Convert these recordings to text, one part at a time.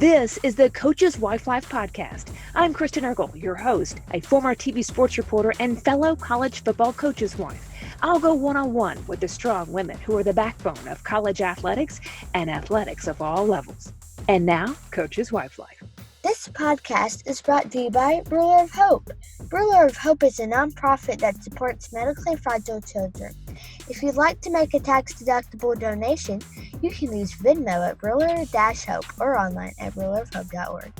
This is the Coach's Wife Life podcast. I'm Kristen Eargle, your host, a former TV sports reporter and fellow college football coach's wife. I'll go one-on-one with the strong women who are the backbone of college athletics and athletics of all levels. And now, Coach's Wife Life. This podcast is brought to you by Ruler of Hope. Ruler of Hope is a nonprofit that supports medically fragile children. If you'd like to make a tax-deductible donation, you can use Venmo at Ruler-Hope or online at rulerofhope.org.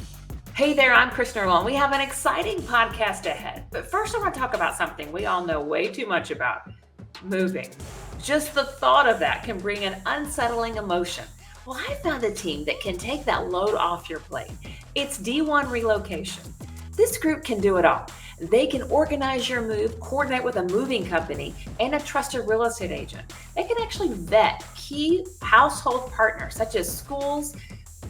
Hey there, I'm Kristen Eargle, and we have an exciting podcast ahead. But first I want to talk about something we all know way too much about, moving. Just the thought of that can bring an unsettling emotion. Well, I found a team that can take that load off your plate. It's D1 Relocation. This group can do it all. They can organize your move, coordinate with a moving company, and a trusted real estate agent. They can actually vet key household partners such as schools,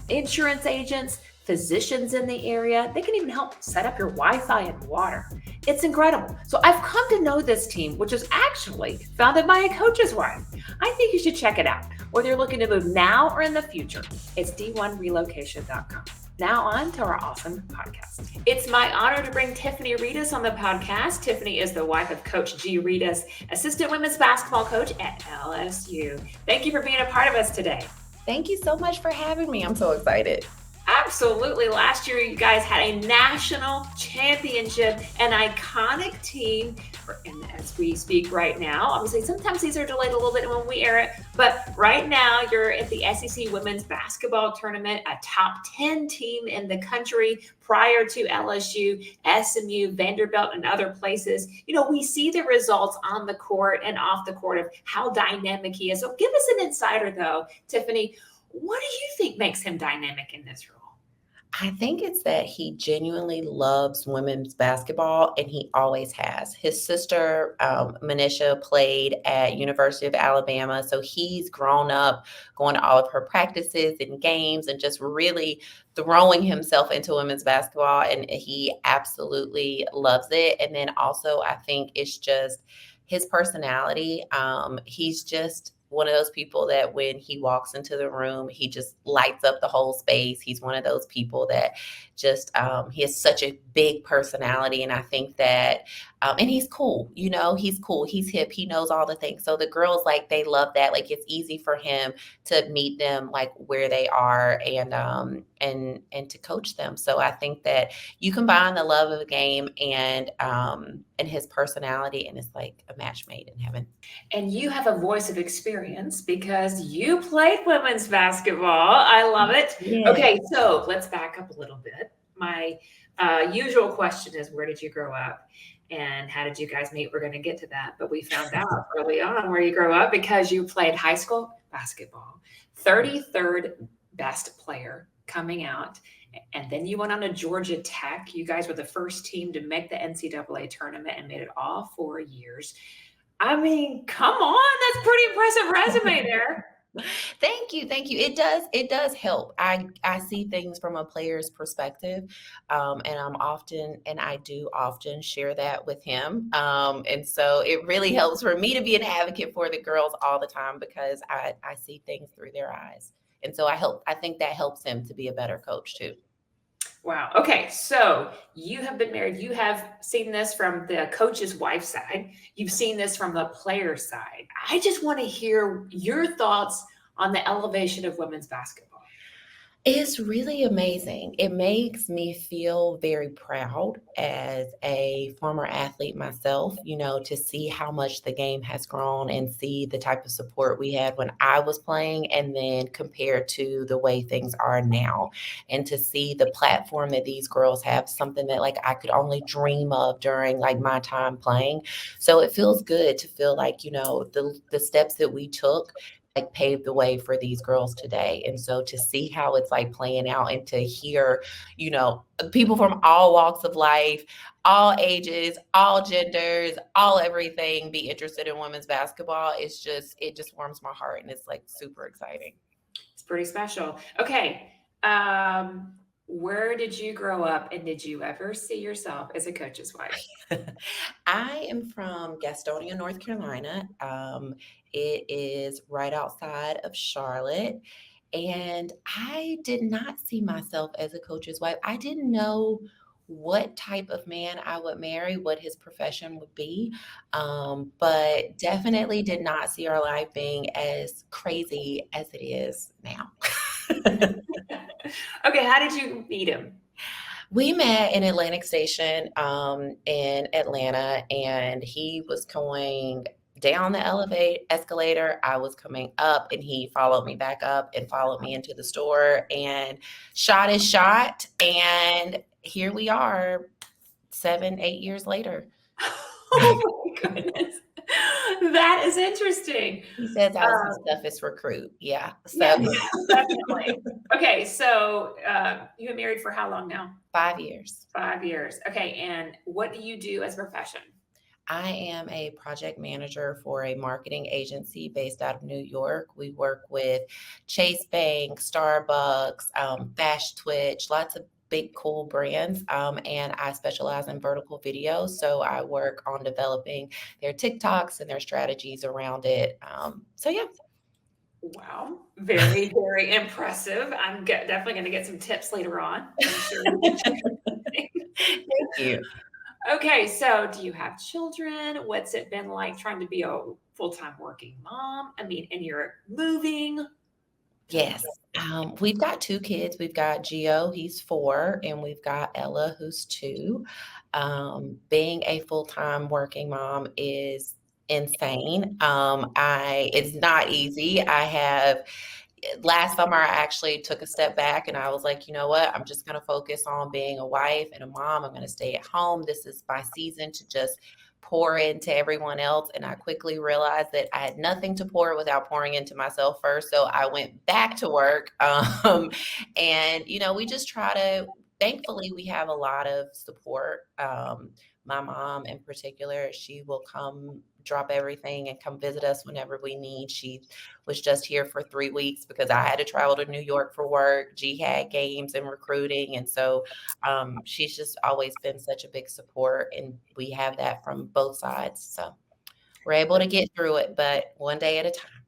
insurance agents, physicians in the area. They can even help set up your Wi-Fi and water. It's incredible. So I've come to know this team, which is actually founded by a coach's wife. I think you should check it out, whether you're looking to move now or in the future. It's d1relocation.com. Now on to our awesome podcast. It's my honor to bring Tiffany Redus on the podcast. Tiffany is the wife of Coach G. Redus, assistant women's basketball coach at LSU. Thank you for being a part of us today. Thank you so much for having me. I'm so excited. Absolutely. Last year, you guys had a national championship, an iconic team. And as we speak right now, obviously, sometimes these are delayed a little bit when we air it, but right now you're at the SEC Women's Basketball Tournament, a top 10 team in the country prior to LSU, SMU, Vanderbilt, and other places. You know, we see the results on the court and off the court of how dynamic he is. So give us an insider, though, Tiffany. What do you think makes him dynamic in this role? I think it's that he genuinely loves women's basketball, and he always has. His sister, Manisha, played at University of Alabama, so he's grown up going to all of her practices and games and just really throwing himself into women's basketball, and he absolutely loves it. And then also, I think it's just his personality. He's just one of those people that when he walks into the room, he just lights up the whole space. He's one of those people that just, he has such a big personality. And I think that, and he's cool, he's cool. He's hip. He knows all the things. So the girls, they love that. It's easy for him to meet them, where they are and to coach them. So I think that you combine the love of the game and his personality, and it's like a match made in heaven. And you have a voice of experience because you played women's basketball. I love it. Yeah. Okay, so let's back up a little bit. My usual question is, where did you grow up? And how did you guys meet? We're going to get to that. But we found out early on where you grew up because you played high school basketball, 33rd best player coming out. And then you went on to Georgia Tech. You guys were the first team to make the NCAA tournament and made it all 4 years. I mean, come on. That's pretty impressive resume there. Thank you. It does help. I see things from a player's perspective. And I do often share that with him. And so it really helps for me to be an advocate for the girls all the time because I see things through their eyes. And so I think that helps him to be a better coach too. Wow. Okay. So you have been married. You have seen this from the coach's wife side. You've seen this from the player side. I just want to hear your thoughts on the elevation of women's basketball. It's really amazing. It makes me feel very proud as a former athlete myself, to see how much the game has grown and see the type of support we had when I was playing and then compared to the way things are now. And to see the platform that these girls have, something that I could only dream of during my time playing. So it feels good to feel the steps that we took paved the way for these girls today. And so to see how it's playing out and to hear, people from all walks of life, all ages, all genders, all everything be interested in women's basketball, it just warms my heart and it's super exciting. It's pretty special. Okay. Where did you grow up and did you ever see yourself as a coach's wife? I am from Gastonia, North Carolina. It is right outside of Charlotte. And I did not see myself as a coach's wife. I didn't know what type of man I would marry, what his profession would be, but definitely did not see our life being as crazy as it is now. Okay, how did you meet him? We met in Atlantic Station in Atlanta, and he was going down the escalator. I was coming up, and he followed me back up and followed me into the store. And shot is shot, and here we are, 7, 8 years later. Oh my goodness. That is interesting. He says I was the toughest recruit. Yeah. So Yeah, definitely. Okay, so you've been married for how long now? 5 years. 5 years. Okay, and what do you do as a profession? I am a project manager for a marketing agency based out of New York. We work with Chase Bank, Starbucks, Bash Twitch, lots of big, cool brands. And I specialize in vertical video. So I work on developing their TikToks and their strategies around it. So, yeah. Wow, very, very impressive. I'm definitely going to get some tips later on. I'm sure. Thank you. Okay, so do you have children? What's it been like trying to be a full-time working mom? I mean, and you're moving. Yes. We've got 2 kids. We've got Gio, he's 4, and we've got Ella, who's 2. Being a full-time working mom is insane. It's not easy. Last summer, I actually took a step back and I was like, you know what? I'm just going to focus on being a wife and a mom. I'm going to stay at home. This is my season to just pour into everyone else. And I quickly realized that I had nothing to pour without pouring into myself first. So I went back to work. And, we just thankfully, we have a lot of support. My mom in particular, she will come drop everything and come visit us whenever we need. She was just here for 3 weeks because I had to travel to New York for work. G had games and recruiting. And so she's just always been such a big support. And we have that from both sides. So we're able to get through it, but one day at a time.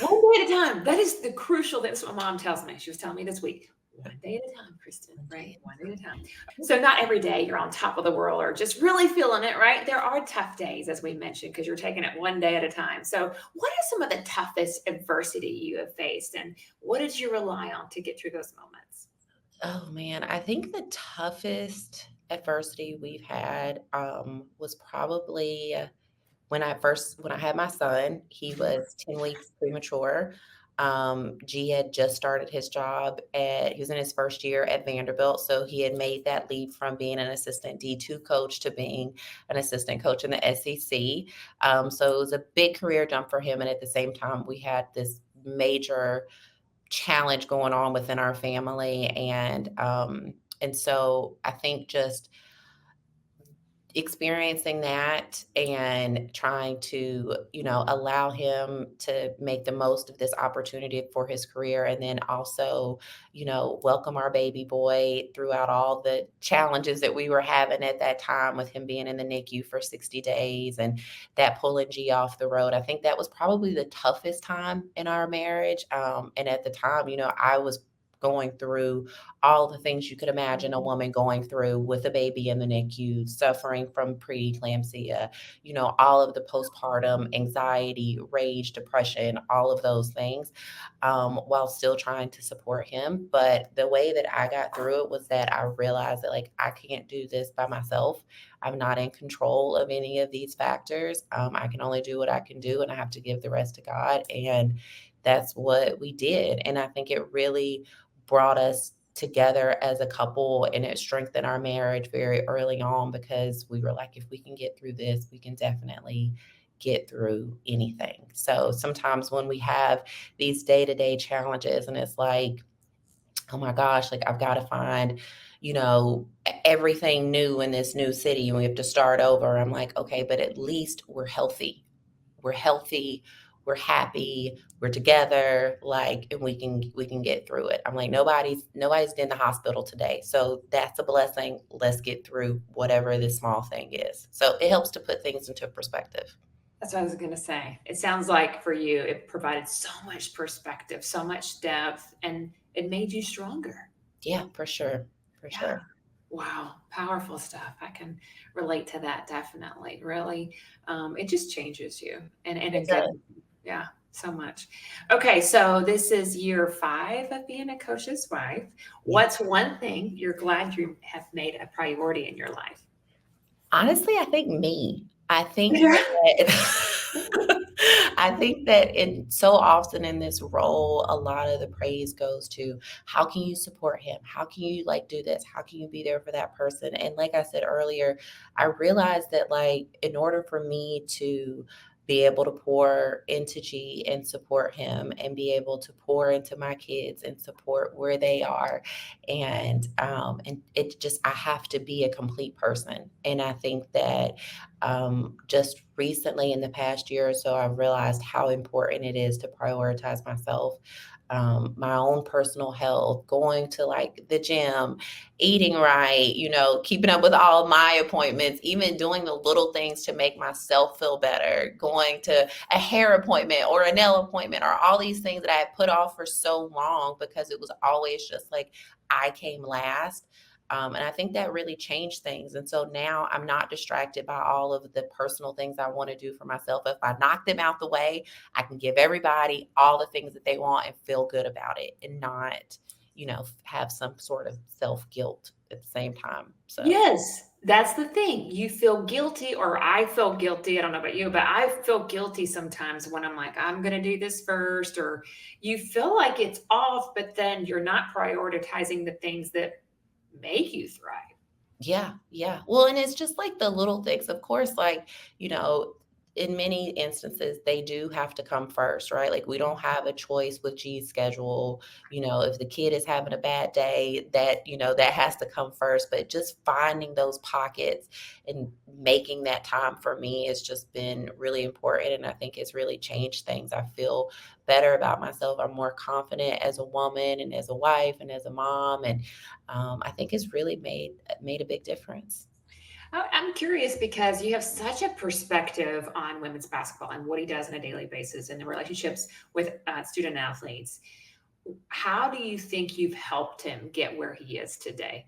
One day at a time. That is the crucial thing. That's what my mom tells me. She was telling me this week. One day at a time, Kristen, right? One day at a time. So not every day you're on top of the world or just really feeling it, right? There are tough days, as we mentioned, because you're taking it one day at a time. So what are some of the toughest adversity you have faced, and what did you rely on to get through those moments? Oh man, I think the toughest adversity we've had was probably when I had my son. He was 10 weeks premature. G had just started his job he was in his first year at Vanderbilt. So he had made that leap from being an assistant D2 coach to being an assistant coach in the SEC. So it was a big career jump for him. And at the same time, we had this major challenge going on within our family. And so I think just experiencing that and trying to, allow him to make the most of this opportunity for his career. And then also, welcome our baby boy throughout all the challenges that we were having at that time with him being in the NICU for 60 days and that pulling G off the road. I think that was probably the toughest time in our marriage. And at the time, I was going through all the things you could imagine a woman going through with a baby in the NICU, suffering from preeclampsia, all of the postpartum anxiety, rage, depression, all of those things, while still trying to support him. But the way that I got through it was that I realized that I can't do this by myself. I'm not in control of any of these factors. I can only do what I can do, and I have to give the rest to God. And that's what we did. And I think it really brought us together as a couple, and it strengthened our marriage very early on because we were like, if we can get through this, we can definitely get through anything. So sometimes when we have these day-to-day challenges and it's like, oh my gosh, I've got to find, everything new in this new city and we have to start over. I'm like, okay, but at least we're healthy. We're healthy. We're happy, we're together, and we can get through it. I'm like, nobody's in the hospital today. So that's a blessing. Let's get through whatever this small thing is. So it helps to put things into perspective. That's what I was going to say. It sounds like for you, it provided so much perspective, so much depth, and it made you stronger. Yeah, for sure. For Yeah. sure. Wow. Powerful stuff. I can relate to that definitely. Really. It just changes you and a It good, does. yeah, so much. Okay. So this is year 5 of being a coach's wife. Yeah. What's one thing you're glad you have made a priority in your life? Honestly, I think me. I think Yeah. that I think that in so often in this role, a lot of the praise goes to how can you support him? How can you like do this? How can you be there for that person? And like I said earlier, I realized that like in order for me to be able to pour into G and support him and be able to pour into my kids and support where they are and it just I have to be a complete person. And I think that just recently in the past year or so, I've realized how important it is to prioritize myself, my own personal health, going to like the gym, eating right, keeping up with all my appointments, even doing the little things to make myself feel better, going to a hair appointment or a nail appointment, or all these things that I had put off for so long because it was always just like I came last. And I think that really changed things. And so now I'm not distracted by all of the personal things I want to do for myself. If I knock them out the way, I can give everybody all the things that they want and feel good about it and not, have some sort of self guilt at the same time. So, Yes, that's the thing. You feel guilty, or I feel guilty. I don't know about you, but I feel guilty sometimes when I'm like, I'm going to do this first, or you feel like it's off, but then you're not prioritizing the things that make you thrive. yeah, yeah. Well, and it's just like the little things. Of course, like, you know, in many instances, they do have to come first, right? Like, we don't have a choice with G's schedule. If the kid is having a bad day, that has to come first. But just finding those pockets and making that time for me has just been really important. And I think it's really changed things. I feel better about myself. I'm more confident as a woman and as a wife and as a mom. And I think it's really made a big difference. I'm curious because you have such a perspective on women's basketball and what he does on a daily basis and the relationships with student athletes. How do you think you've helped him get where he is today?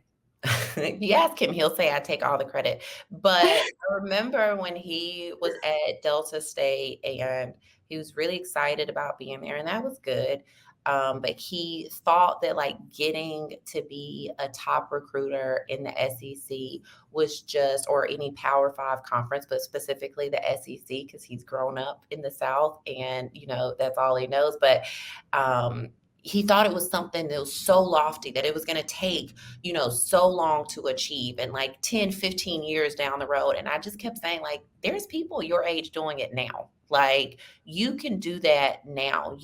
You ask him, he'll say I take all the credit. But I remember when he was at Delta State and he was really excited about being there, and that was good. But he thought that like getting to be a top recruiter in the SEC was just, or any Power Five conference, but specifically the SEC, because he's grown up in the South and that's all he knows. But um, he thought it was something that was so lofty that it was going to take so long to achieve and like 10, 15 years down the road. And I just kept saying, like, there's people your age doing it now. Like, you can do that now.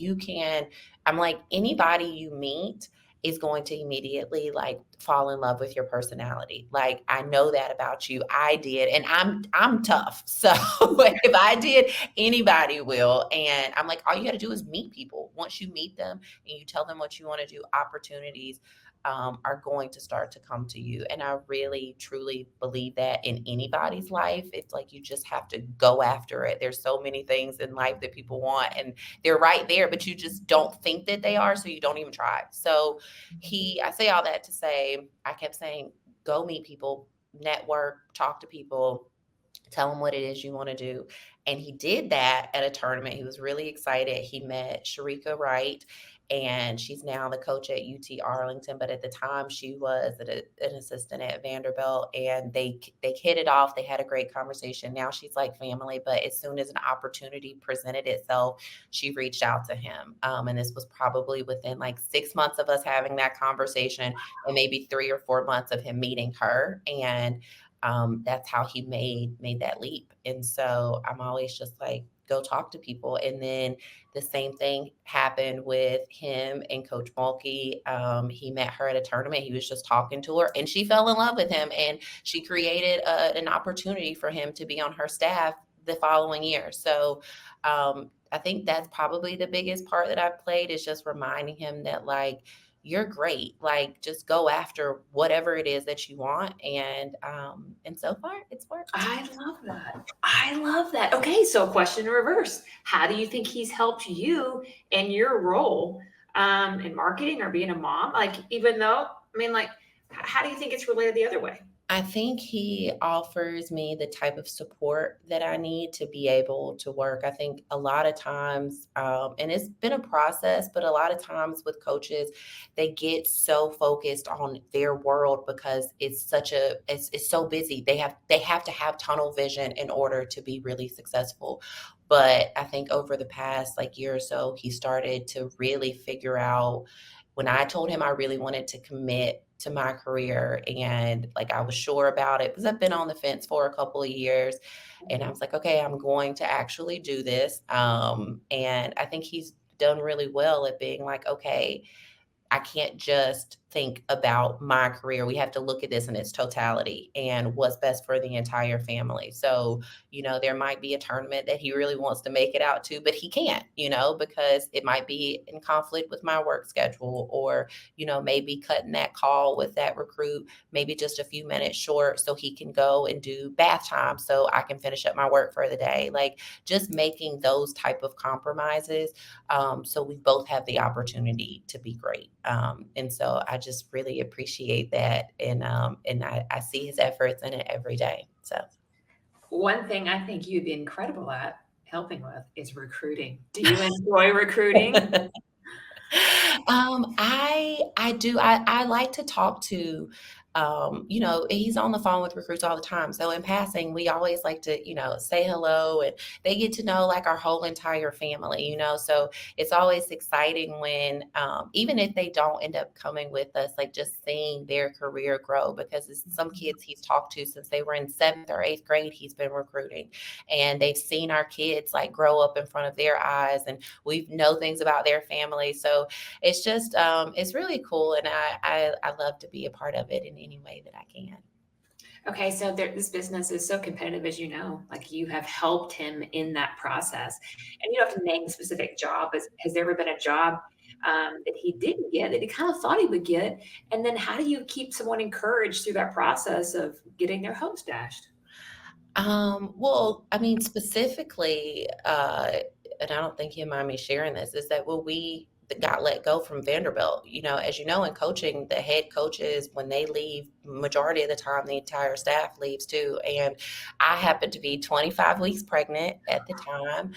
I'm like, anybody you meet is going to immediately like fall in love with your personality. Like, I know that about you. I did. And I'm tough. So if I did, anybody will. And I'm like, all you got to do is meet people. Once you meet them and you tell them what you want to do, opportunities are going to start to come to you. And I really, truly believe that in anybody's life. It's like you just have to go after it. There's so many things in life that people want, and they're right there, but you just don't think that they are. So you don't even try. So I say all that to say, I kept saying, go meet people, network, talk to people, tell him what it is you want to do. And he did that at a tournament. He was really excited. He met Sharika Wright, and she's now the coach at UT Arlington. But at the time, she was an assistant at Vanderbilt, and they hit it off. They had a great conversation. Now she's like family. But as soon as an opportunity presented itself, she reached out to him. And this was probably within like 6 months of us having that conversation, and maybe 3 or 4 months of him meeting her. And that's how he made that leap. And so I'm always just like, go talk to people. And then the same thing happened with him and Coach Mulkey. He met her at a tournament. He was just talking to her, and she fell in love with him. And she created an opportunity for him to be on her staff the following year. So I think that's probably the biggest part that I've played, is just reminding him that like, you're great. Like, just go after whatever it is that you want. And so far it's worked. I love that. I love that. Okay, so question in reverse. How do you think he's helped you in your role in marketing or being a mom? Like, even though, I mean, like, how do you think it's related the other way? I think he offers me the type of support that I need to be able to work. I think a lot of times, and it's been a process, but a lot of times with coaches, they get so focused on their world because it's so busy. They have to have tunnel vision in order to be really successful. But I think over the past like year or so, he started to really figure out, when I told him I really wanted to commit to my career, and like I was sure about it because I've been on the fence for a couple of years, and I was like, okay, I'm going to actually do this. And I think he's done really well at being like, okay, I can't just think about my career. We have to look at this in its totality and what's best for the entire family. So, there might be a tournament that he really wants to make it out to, but he can't, because it might be in conflict with my work schedule, or, maybe cutting that call with that recruit, maybe just a few minutes short so he can go and do bath time so I can finish up my work for the day. Like, just making those type of compromises, so we both have the opportunity to be great. And so I just really appreciate that. And I see his efforts in it every day. So. One thing I think you'd be incredible at helping with is recruiting. Do you enjoy recruiting? I do. I like to talk to, he's on the phone with recruits all the time. So in passing, we always like to, say hello, and they get to know like our whole entire family, so it's always exciting when, even if they don't end up coming with us, like just seeing their career grow, because it's some kids he's talked to since they were in 7th or 8th grade, he's been recruiting, and they've seen our kids like grow up in front of their eyes, and we know things about their family. So it's just, it's really cool. And I love to be a part of it in any way that I can. Okay, so this business is so competitive, as you know. Like, you have helped him in that process, and you don't have to name a specific job. Has there ever been a job that he didn't get that he kind of thought he would get? And then, how do you keep someone encouraged through that process of getting their hopes dashed? Well, I mean, specifically, and I don't think you mind me sharing this, is that when we got let go from Vanderbilt, as you know, in coaching, the head coaches, when they leave, majority of the time, the entire staff leaves too. And I happened to be 25 weeks pregnant at the time.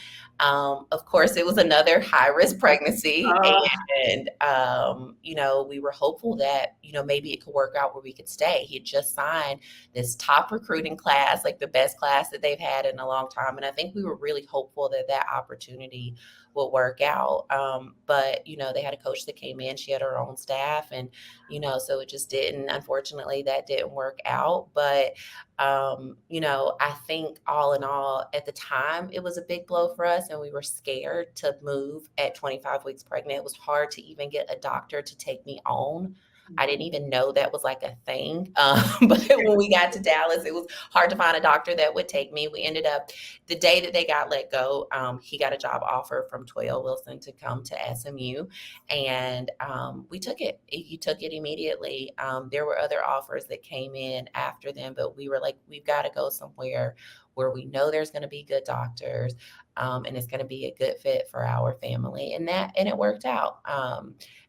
Of course, it was another high risk pregnancy. Uh, And, we were hopeful that, maybe it could work out where we could stay. He had just signed this top recruiting class, like the best class that they've had in a long time. And I think we were really hopeful that that opportunity would work out. But, they had a coach that came in, she had her own staff, and, so it just didn't, unfortunately, that didn't work out. But, I think all in all, at the time, it was a big blow for us, and we were scared to move at 25 weeks pregnant. It was hard to even get a doctor to take me on. I didn't even know that was like a thing. But when we got to Dallas, it was hard to find a doctor that would take me. We ended up, the day that they got let go, he got a job offer from Toyle Wilson to come to SMU. And we took it. He took it immediately. There were other offers that came in after them, but we were like, we've got to go somewhere where we know there's going to be good doctors, and it's going to be a good fit for our family. And it worked out.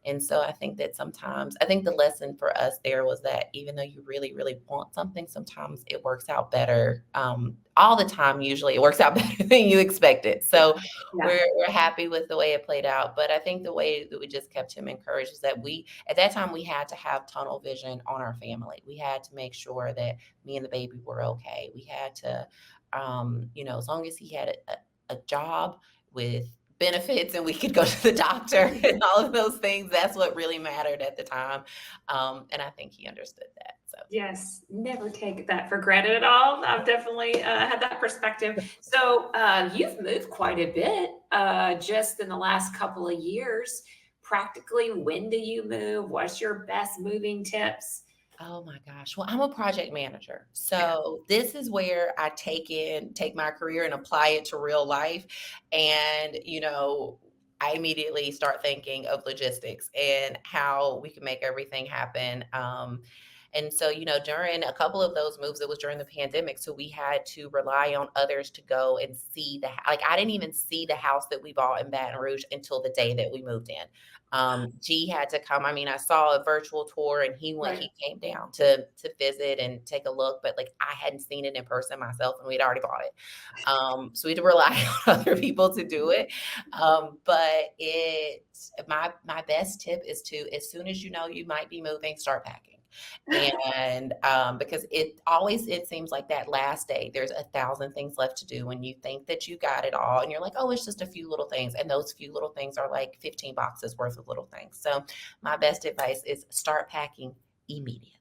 And so I think that sometimes, I think the lesson for us there was that even though you really, really want something, sometimes it works out better. All the time, usually it works out better than you expected. So yeah. we're happy with the way it played out. But I think the way that we just kept him encouraged is that at that time, we had to have tunnel vision on our family. We had to make sure that me and the baby were okay. We had to, as long as he had a job with benefits and we could go to the doctor and all of those things, that's what really mattered at the time. And I think he understood that. So Yes, never take that for granted at all. I've definitely had that perspective. So you've moved quite a bit just in the last couple of years. Practically, when do you move? What's your best moving tips? oh my gosh. Well, I'm a project manager. So this is where I take my career and apply it to real life. And, I immediately start thinking of logistics and how we can make everything happen. And so, during a couple of those moves, it was during the pandemic. So we had to rely on others to go and see I didn't even see the house that we bought in Baton Rouge until the day that we moved in. G had to come. I mean, I saw a virtual tour and Right. he came down to visit and take a look, but like I hadn't seen it in person myself and we'd already bought it. So we had to rely on other people to do it. But my best tip is to, as soon as you know you might be moving, start packing. And because it seems like that last day, there's 1,000 things left to do when you think that you got it all. And you're like, oh, it's just a few little things. And those few little things are like 15 boxes worth of little things. So my best advice is start packing immediately.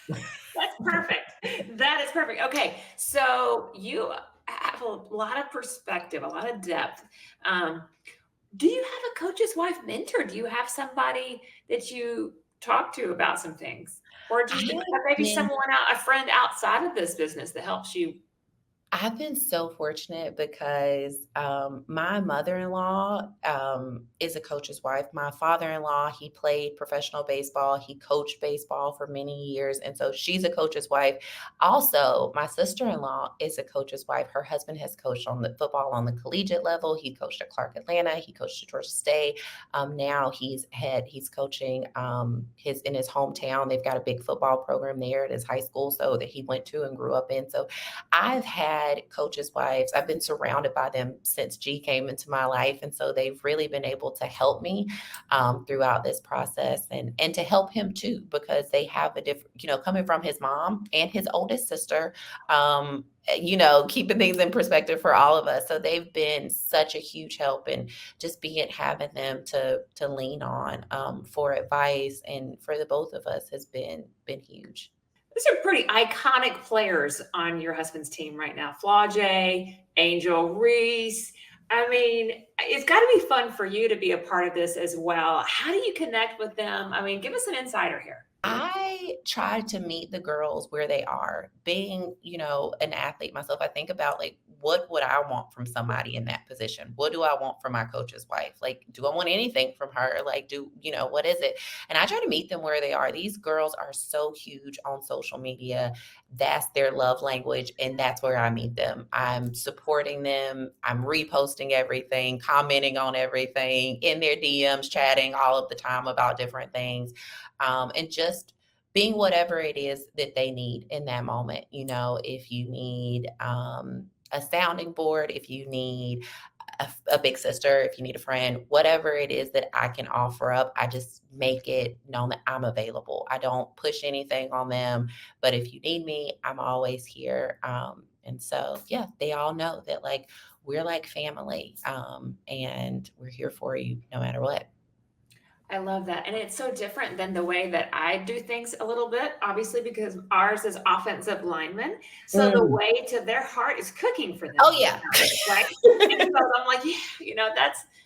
That's perfect. That is perfect. Okay. So you have a lot of perspective, a lot of depth. Um, do you have a coach's wife mentor? Do you have somebody that you talk to about some things? Or do you I've have maybe been someone out, a friend outside of this business that helps you? I've been so fortunate because my mother-in-law is a coach's wife. My father-in-law, he played professional baseball. He coached baseball for many years. And so she's a coach's wife. Also, my sister-in-law is a coach's wife. Her husband has coached on the football on the collegiate level. He coached at Clark Atlanta. He coached at Georgia State. Now he's coaching in his hometown. They've got a big football program there at his high school, so that he went to and grew up in. So I've had coaches' wives. I've been surrounded by them since G came into my life. And so they've really been able to help me throughout this process and to help him too, because they have a different, coming from his mom and his oldest sister, keeping things in perspective for all of us. So they've been such a huge help, and just having them to lean on for advice and for the both of us has been huge. These are pretty iconic players on your husband's team right now. Flau'jae, Angel Reese. I mean, it's got to be fun for you to be a part of this as well. How do you connect with them? I mean, give us an insider here. I try to meet the girls where they are. Being, an athlete myself, I think about like, what would I want from somebody in that position? What do I want from my coach's wife? Like, do I want anything from her? Like, what is it? And I try to meet them where they are. These girls are so huge on social media. That's their love language. And that's where I meet them. I'm supporting them. I'm reposting everything, commenting on everything, in their DMs, chatting all of the time about different things. And just being whatever it is that they need in that moment. If you need a sounding board, if you need a big sister, if you need a friend, whatever it is that I can offer up, I just make it known that I'm available. I don't push anything on them, but if you need me, I'm always here. And so, yeah, they all know that like we're like family, and we're here for you no matter what. I love that. And it's so different than the way that I do things a little bit, obviously, because ours is offensive linemen. So the Mm. way to their heart is cooking for them, Oh yeah. right? And so I'm like, yeah,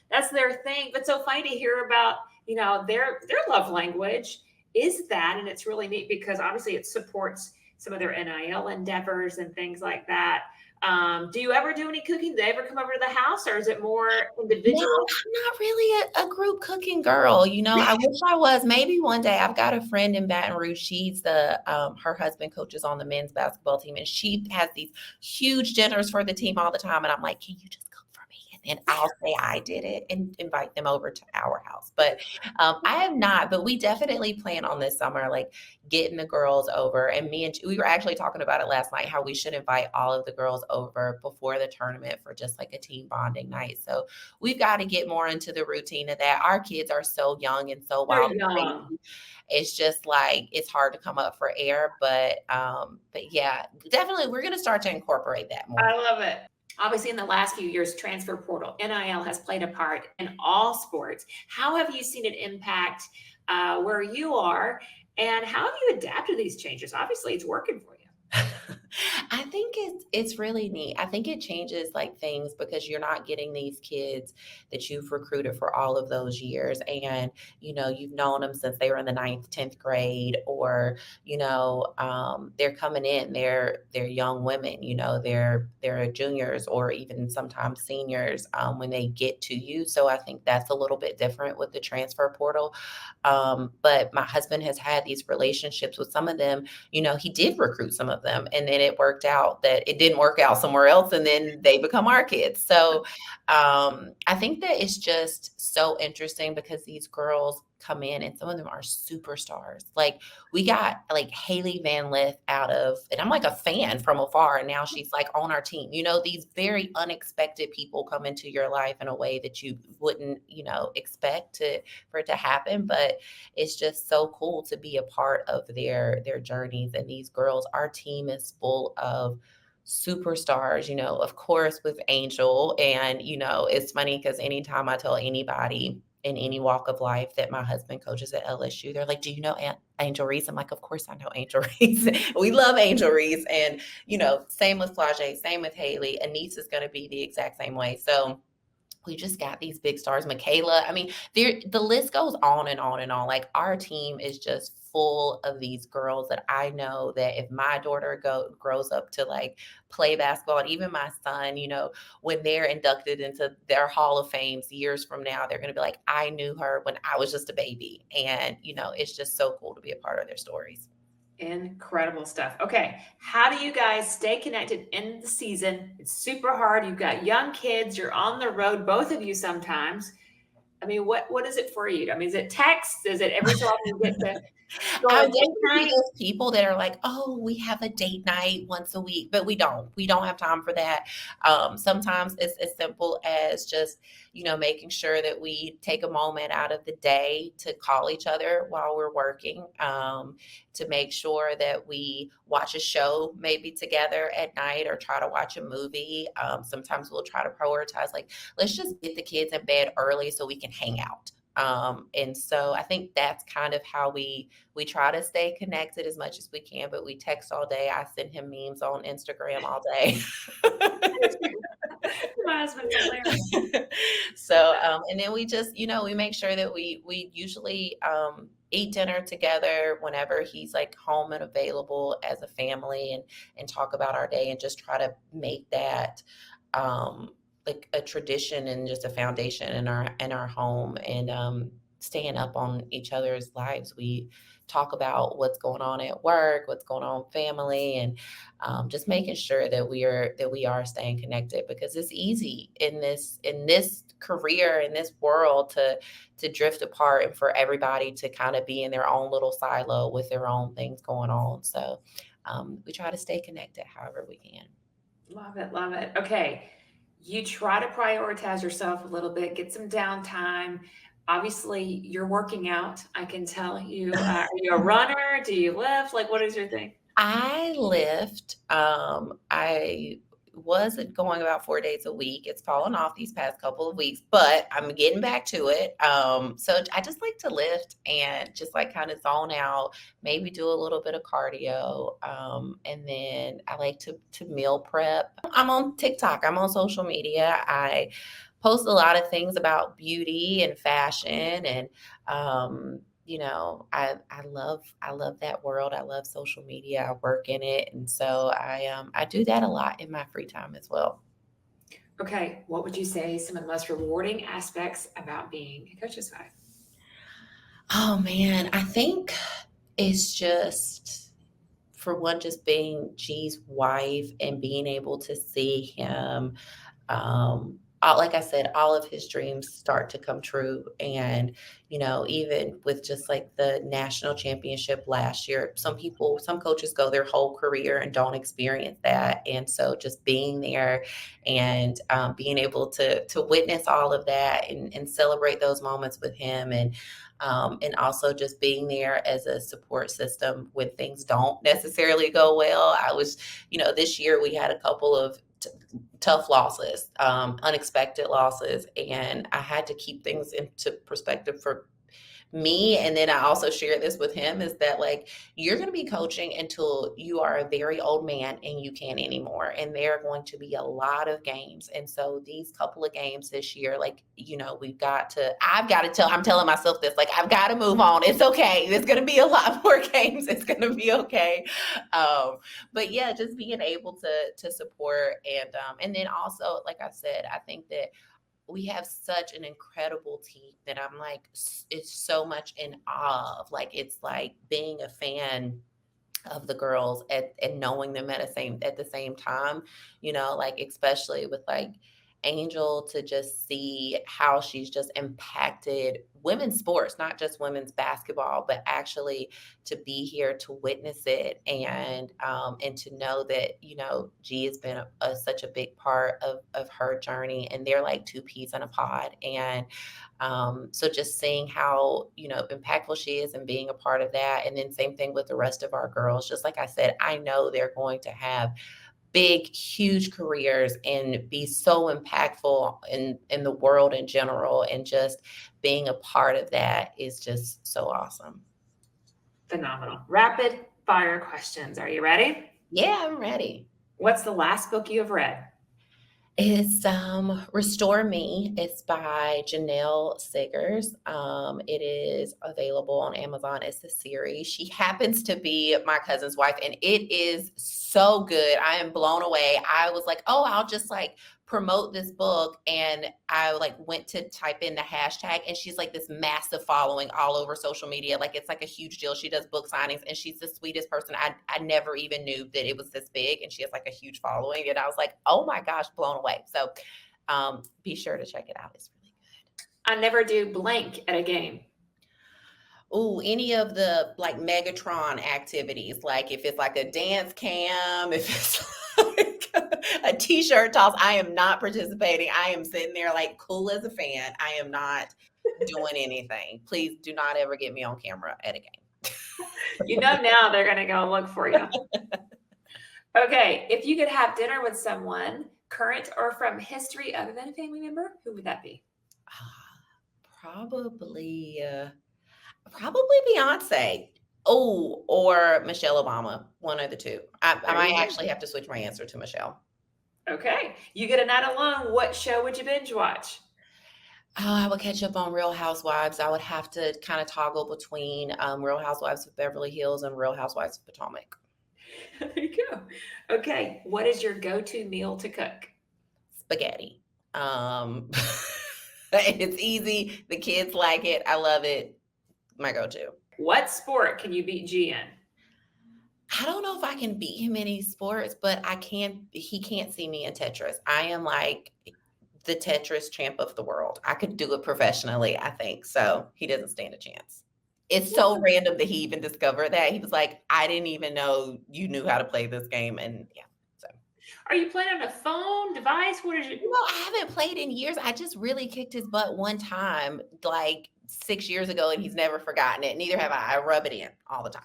that's their thing. But so funny to hear about, their love language is that. And it's really neat because obviously it supports some of their NIL endeavors and things like that. Do you ever do any cooking? Do they ever come over to the house, or is it more No, individual? I'm not really a group cooking girl. I wish I was. Maybe one day. I've got a friend in Baton Rouge. She's her husband coaches on the men's basketball team, and she has these huge dinners for the team all the time. And I'm like, can you just cook for me? And then I'll say I did it and invite them over to our house. But I have not. But we definitely plan on this summer, like getting the girls over. And we were actually talking about it last night, how we should invite all of the girls over before the tournament for just like a team bonding night. So we've got to get more into the routine of that. Our kids are so young and so They're wild and young. crazy. It's just like it's hard to come up for air. But yeah, definitely we're gonna start to incorporate that more. I love it. Obviously, in the last few years, transfer portal, NIL has played a part in all sports. How have you seen it impact where you are, and how have you adapted to these changes? Obviously, it's working for you. I think it's really neat. I think it changes like things because you're not getting these kids that you've recruited for all of those years, and you've known them since they were in the ninth, 10th grade, or they're coming in, they're young women, they're juniors or even sometimes seniors when they get to you. So I think that's a little bit different with the transfer portal. But my husband has had these relationships with some of them. He did recruit some of them, and then it worked out that it didn't work out somewhere else, and then they become our kids. So I think that it's just so interesting because these girls come in and some of them are superstars. Like we got like Haley Van Lith out of, and I'm like a fan from afar, and now she's like on our team. These very unexpected people come into your life in a way that you wouldn't, expect for it to happen. But it's just so cool to be a part of their journeys. And these girls, our team is full of superstars, of course, with Angel. And, it's funny because anytime I tell anybody in any walk of life that my husband coaches at LSU, they're like, do you know Angel Reese? I'm like, of course I know Angel Reese. We love Angel Reese. And, same with Flage, same with Haley. Anise is going to be the exact same way. So we just got these big stars. Michaela. I mean, the list goes on and on and on. Like our team is just full of these girls that I know that if my daughter grows up to like play basketball, and even my son, when they're inducted into their Hall of Fames years from now, they're going to be like, I knew her when I was just a baby. And, it's just so cool to be a part of their stories. Incredible stuff. Okay. How do you guys stay connected in the season? It's super hard. You've got young kids. You're on the road, both of you sometimes. I mean, what is it for you? I mean, is it text? Is it every so often you get to go I on wish date we night? those people that are like, oh, we have a date night once a week, but we don't. We don't have time for that. Sometimes it's as simple as just, making sure that we take a moment out of the day to call each other while we're working, to make sure that we watch a show maybe together at night or try to watch a movie. Sometimes we'll try to prioritize, like, let's just get the kids in bed early so we can hang out. And so I think that's kind of how we try to stay connected as much as we can, but we text all day. I send him memes on Instagram all day. My husband's hilarious. So, and then we just, we make sure that we usually eat dinner together whenever he's like home and available as a family, and talk about our day and just try to make that like a tradition and just a foundation in our home, and staying up on each other's lives. We talk about what's going on at work, what's going on with family, and just making sure that we are staying connected, because it's easy in this career, in this world, to drift apart and for everybody to kind of be in their own little silo with their own things going on. So we try to stay connected however we can. Love it. Love it. Okay. You try to prioritize yourself a little bit, get some downtime. Obviously, you're working out. I can tell you. Are you a runner? Do you lift? Like, what is your thing? I lift. I wasn't going about 4 days a week. It's fallen off these past couple of weeks, but I'm getting back to it. So I just like to lift and just like kind of zone out, maybe do a little bit of cardio. And then I like to meal prep. I'm on TikTok. I'm on social media. I post a lot of things about beauty and fashion, and I love that world. I love social media. I work in it, and so I do that a lot in my free time as well. Okay. What would you say some of the most rewarding aspects about being a coach's wife? Oh man, I think it's just, for one, just being G's wife and being able to see him, like I said, all of his dreams start to come true. And, even with just like the national championship last year, some coaches go their whole career and don't experience that. And so just being there and being able to witness all of that, and celebrate those moments with him, and also just being there as a support system when things don't necessarily go well. This year we had a couple of tough losses, unexpected losses, and I had to keep things into perspective for me, and then I also shared this with him, is that like, you're going to be coaching until you are a very old man and you can't anymore. And there are going to be a lot of games. And so these couple of games this year, like, I'm telling myself this, like, I've got to move on. It's okay. There's going to be a lot more games. It's going to be okay. But yeah, just being able to support, and then also, like I said, I think that we have such an incredible team that I'm like, it's so much in awe of. Like, it's like being a fan of the girls and knowing them at the same time, like, especially with like Angel, to just see how she's just impacted women's sports, not just women's basketball, but actually to be here to witness it, and to know that, G has been such a big part of her journey, and they're like two peas in a pod. And so just seeing how, impactful she is and being a part of that. And then same thing with the rest of our girls. Just like I said, I know they're going to have big, huge careers and be so impactful in the world in general. And just being a part of that is just so awesome. Phenomenal. Rapid fire questions. Are you ready? Yeah, I'm ready. What's the last book you have read? It's Restore Me. It's by Janelle Siggers. It is available on Amazon. It's a series. She happens to be my cousin's wife, and it is so good. I am blown away. I was like, oh, I'll just like promote this book, and I like went to type in the hashtag, and she's like this massive following all over social media. Like, it's like a huge deal. She does book signings, and she's the sweetest person. I never even knew that it was this big, and she has like a huge following, and I was like, oh my gosh, blown away. So be sure to check it out. It's really good. I never do blank at a game. Oh, any of the like Megatron activities, like if it's like a dance cam, if it's like a t-shirt toss, I am not participating. I am sitting there like cool as a fan. I am not doing anything. Please do not ever get me on camera at a game. Now they're going to go look for you. Okay. If you could have dinner with someone, current or from history other than a family member, who would that be? Probably Beyonce. Oh, or Michelle Obama. One of the two. I might actually have to switch my answer to Michelle. Okay. You get a night alone. What show would you binge watch? Oh, I would catch up on Real Housewives. I would have to kind of toggle between Real Housewives of Beverly Hills and Real Housewives of Potomac. There you go. Okay. What is your go-to meal to cook? Spaghetti. It's easy. The kids like it. I love it. My go-to. What sport can you beat G in? I don't know if I can beat him in any sports, but he can't see me in Tetris. I am like the Tetris champ of the world. I could do it professionally, I think. So he doesn't stand a chance. It's so random that he even discovered that. He was like, I didn't even know you knew how to play this game. And yeah. So are you playing on a phone device? What is it? I haven't played in years. I just really kicked his butt one time, like 6 years ago, and he's never forgotten it. Neither have I. I rub it in all the time.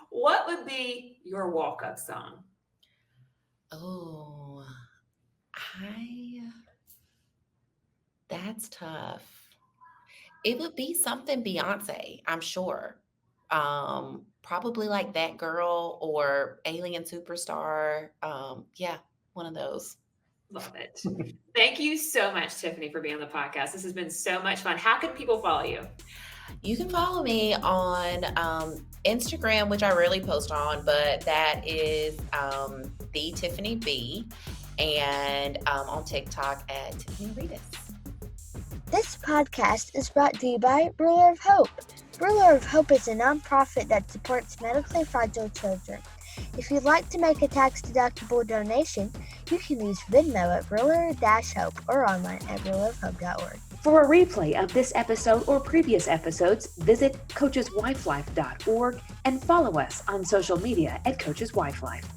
What would be your walk-up song? Oh, that's tough. It would be something Beyonce, I'm sure. Probably like That Girl or Alien Superstar. Yeah, one of those. Love it. Thank you so much, Tiffany, for being on the podcast. This has been so much fun. How can people follow you? You can follow me on Instagram, which I rarely post on, but that is the Tiffany B, and on TikTok at Tiffany Redus. This podcast is brought to you by Ruler of Hope. Ruler of Hope is a nonprofit that supports medically fragile children. If you'd like to make a tax-deductible donation, you can use Venmo at Ruler-Hope or online at rulerofhope.org. For a replay of this episode or previous episodes, visit coacheswifelife.org and follow us on social media at Coaches Wife Life.